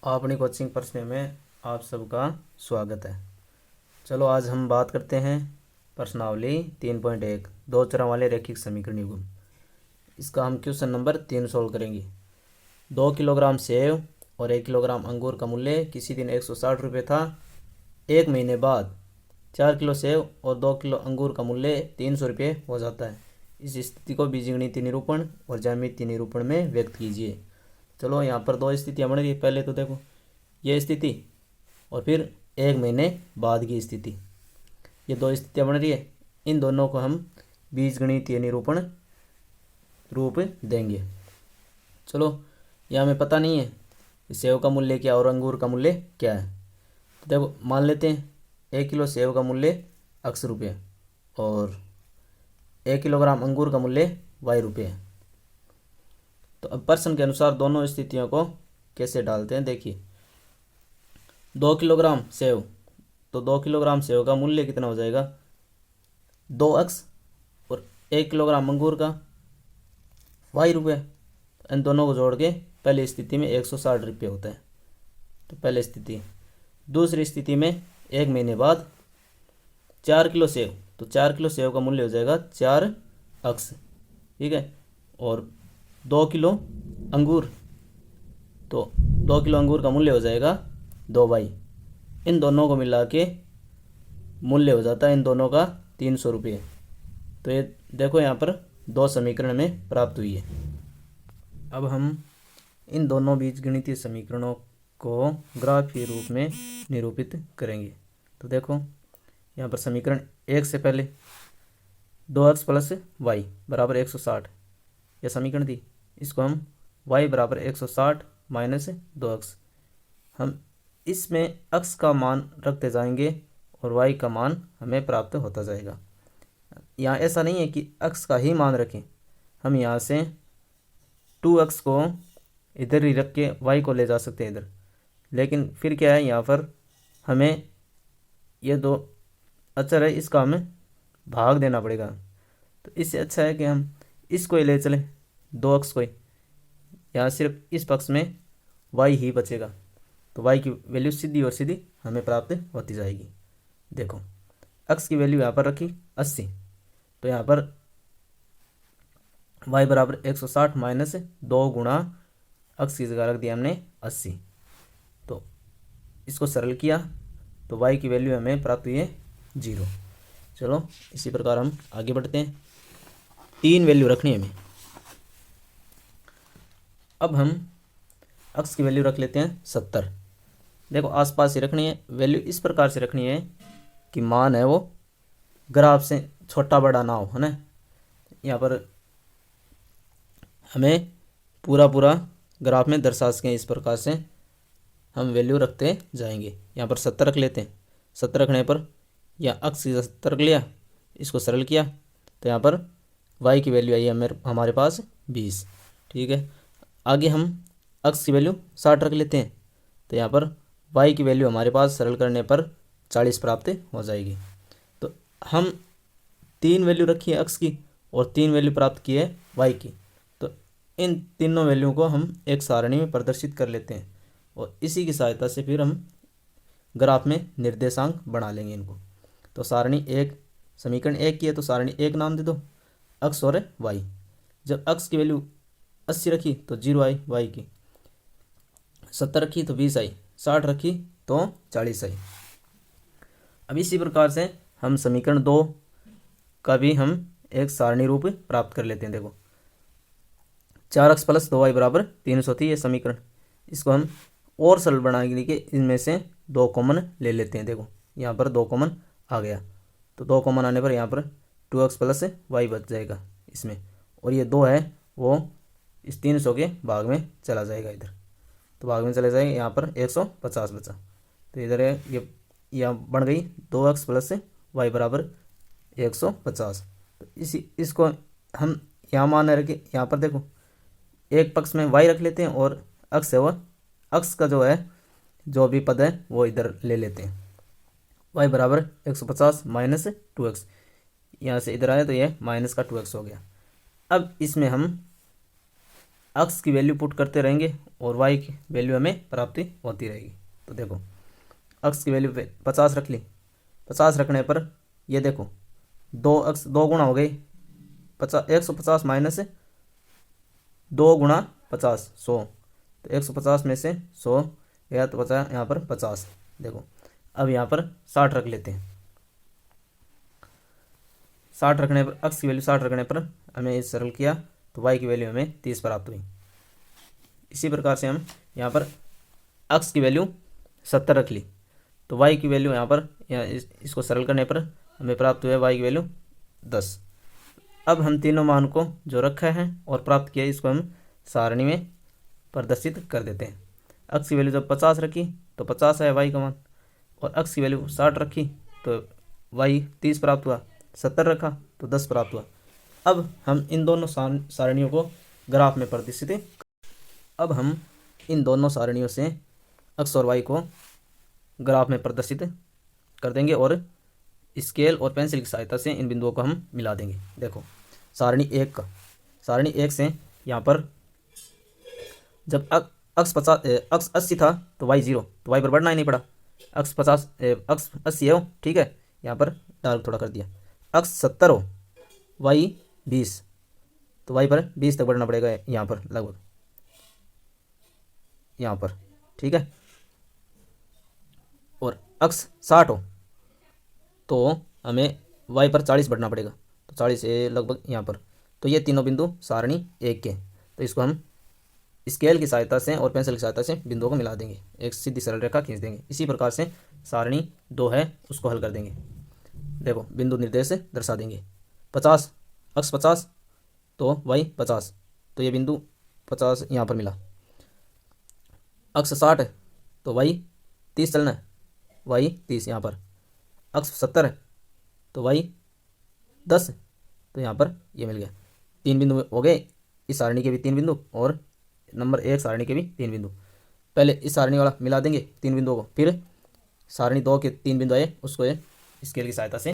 अपनी कोचिंग प्रश्न में आप सबका स्वागत है। चलो आज हम बात करते हैं प्रश्नावली 3.1 दो चरों वाले रैखिक समीकरण युग्म। इसका हम क्वेश्चन नंबर 3 सोल्व करेंगे। 2 किलोग्राम सेव और 1 किलोग्राम अंगूर का मूल्य किसी दिन 160 रुपये था। एक महीने बाद 4 किलो सेव और 2 किलो अंगूर का मूल्य 300 रुपये हो जाता है। इस स्थिति को बीजगणितीय निरूपण और ज्यामितीय निरूपण में व्यक्त कीजिए। चलो यहाँ पर दो स्थितियाँ बन रही है। पहले तो देखो ये स्थिति और फिर एक महीने बाद की स्थिति, ये दो स्थितियाँ बन रही है। इन दोनों को हम बीजगणितीय निरूपण रूप देंगे। चलो यहाँ हमें पता नहीं है कि सेव का मूल्य क्या और अंगूर का मूल्य क्या है। तो देखो मान लेते हैं 1 किलो सेव का मूल्य x रुपये और 1 किलोग्राम अंगूर का मूल्य y रुपये है। तो अब प्रश्न के अनुसार दोनों स्थितियों को कैसे डालते हैं देखिए। 2 किलोग्राम सेव, तो 2 किलोग्राम सेव का मूल्य कितना हो जाएगा 2x और 1 किलोग्राम अंगूर का y रुपये। इन दोनों को जोड़ के पहली स्थिति में 160 रुपये होता है। तो पहली स्थिति। दूसरी स्थिति में एक महीने बाद 4 किलो सेव, तो 4 किलो सेव का मूल्य हो जाएगा 4x, ठीक है। और 2 किलो अंगूर, तो 2 किलो अंगूर का मूल्य हो जाएगा 2y। इन दोनों को मिला के मूल्य हो जाता है इन दोनों का 300 रुपये। तो ये देखो यहाँ पर दो समीकरण में प्राप्त हुई है। अब हम इन दोनों बीजगणितीय समीकरणों को ग्राफ के रूप में निरूपित करेंगे। तो देखो यहाँ पर समीकरण 1 से पहले 2x प्लस वाई बराबर 160, यह समीकरण थी। इसको हम y बराबर 160 माइनस 2x, हम इसमें x का मान रखते जाएंगे और y का मान हमें प्राप्त होता जाएगा। यहाँ ऐसा नहीं है कि x का ही मान रखें, हम यहाँ से 2x को इधर ही रख के y को ले जा सकते हैं इधर। लेकिन फिर क्या है, यहाँ पर हमें ये दो अचर है, इसका हमें भाग देना पड़ेगा। तो इससे अच्छा है कि हम इसको ही ले चलें, 2x को ही। यहाँ सिर्फ इस पक्ष में y ही बचेगा, तो y की वैल्यू सीधी और सीधी हमें प्राप्त होती जाएगी। देखो x की वैल्यू यहाँ पर रखी 80, तो यहाँ पर y बराबर 160 माइनस 2 गुणा x की जगह रख दिया हमने 80। तो इसको सरल किया तो y की वैल्यू हमें प्राप्त हुई है 0। चलो इसी प्रकार हम आगे बढ़ते हैं। 3 वैल्यू रखनी है हमें। अब हम x की वैल्यू रख लेते हैं 70। देखो आसपास ही रखनी है वैल्यू, इस प्रकार से रखनी है कि मान है वो ग्राफ से छोटा बड़ा ना हो, है ना। यहाँ पर हमें पूरा ग्राफ में दर्शा सकें, इस प्रकार से हम वैल्यू रखते जाएंगे। यहाँ पर 70 रख लेते हैं। 70 रखने पर या x की 70 रख लिया, इसको सरल किया तो यहाँ पर y की वैल्यू आई हमारे पास 20, ठीक है। आगे हम x की वैल्यू 60 रख लेते हैं, तो यहाँ पर y की वैल्यू हमारे पास सरल करने पर 40 प्राप्त हो जाएगी। तो हम 3 वैल्यू रखी है x की और 3 वैल्यू प्राप्त की है y की। तो इन तीनों वैल्यू को हम एक सारणी में प्रदर्शित कर लेते हैं और इसी की सहायता से फिर हम ग्राफ में निर्देशांक बना लेंगे इनको। तो सारणी 1, समीकरण 1 की है तो सारणी 1 नाम दे दो, x और y। जब x की वैल्यू 80 रखी तो 0 आई y की, 70 रखी तो 20 आई, 60 रखी तो 40 आई। अब इसी प्रकार से हम समीकरण 2 का भी हम एक सारणी रूप प्राप्त कर लेते हैं। देखो 4x प्लस 2y बराबर 300 थी ये समीकरण। इसको हम और सरल बनाने के लिए इनमें से 2 कॉमन ले लेते हैं। देखो यहाँ पर 2 कॉमन आ गया, तो 2 कॉमन आने पर यहाँ पर 2x प्लस y बच जाएगा इसमें, और ये 2 है वो इस 300 के भाग में चला जाएगा इधर, तो भाग में चले जाएगा। यहाँ पर 150 बचा, तो इधर है ये यहाँ बन गई 2x प्लस y बराबर 150। तो इसको हम यहाँ मान रखे, यहाँ पर देखो एक पक्ष में y रख लेते हैं और x है वो x का जो है जो भी पद है वो इधर ले लेते हैं। y बराबर 150 माइनस 2x, यहाँ से इधर आया तो ये माइनस का 2x हो गया। अब इसमें हम x की वैल्यू पुट करते रहेंगे और y की वैल्यू हमें प्राप्ति होती रहेगी। तो देखो x की वैल्यू 50 रख ली, 50 रखने पर ये देखो 2x 2 गुणा हो गई 50, 150 माइनस 2 गुणा 50 100, तो 150 में से 100 गया तो बचा यहाँ पर 50। देखो अब यहाँ पर 60 रख लेते हैं, 60 रखने पर x की वैल्यू 60 रखने पर हमें इस सरल किया तो y की वैल्यू हमें 30 प्राप्त हुई। इसी प्रकार से हम यहाँ पर x की वैल्यू 70 रख ली तो y की वैल्यू यहाँ पर इसको सरल करने पर हमें प्राप्त हुआ y की वैल्यू 10। अब हम तीनों मान को जो रखा है और प्राप्त किया इसको हम सारणी में प्रदर्शित कर देते हैं। x की वैल्यू जब 50 रखी तो 50 है y का मान, और x की वैल्यू 60 रखी तो y 30 प्राप्त हुआ, 70 रखा तो 10 प्राप्त हुआ। अब हम इन दोनों सारणियों को ग्राफ में प्रदर्शित अब हम इन दोनों सारणियों से x और y को ग्राफ में प्रदर्शित कर देंगे और स्केल और पेंसिल की सहायता से इन बिंदुओं को हम मिला देंगे। देखो सारणी 1 से यहाँ पर जब x 80 था तो y 0, तो y पर बढ़ना ही नहीं पड़ा, x 80 हो, ठीक है, यहाँ पर डार्क थोड़ा कर दिया। x 70 हो, y 20, तो y पर 20 तक बढ़ना पड़ेगा यहाँ पर लगभग, यहाँ पर, ठीक है। और x 60 हो तो हमें y पर 40 बढ़ना पड़ेगा, तो 40 से लगभग यहाँ पर। तो ये तीनों बिंदु सारणी 1 के, तो इसको हम स्केल की सहायता से और पेंसिल की सहायता से बिंदुओं को मिला देंगे, एक सीधी सरल रेखा खींच देंगे। इसी प्रकार से सारणी 2 है उसको हल कर देंगे। देखो बिंदु निर्देश दर्शा देंगे, 50 x 50 तो y 50, तो ये बिंदु 50 यहाँ पर मिला। x 60 है तो y 30 चलना है, y 30 यहाँ पर। x 70 है तो y 10, तो यहाँ पर ये मिल गया। 3 बिंदु हो गए, इस सारणी के भी 3 बिंदु और नंबर 1 सारणी के भी 3 बिंदु। पहले इस सारणी वाला मिला देंगे 3 बिंदुओं को, फिर सारणी 2 के 3 बिंदु आए उसको स्केल की सहायता से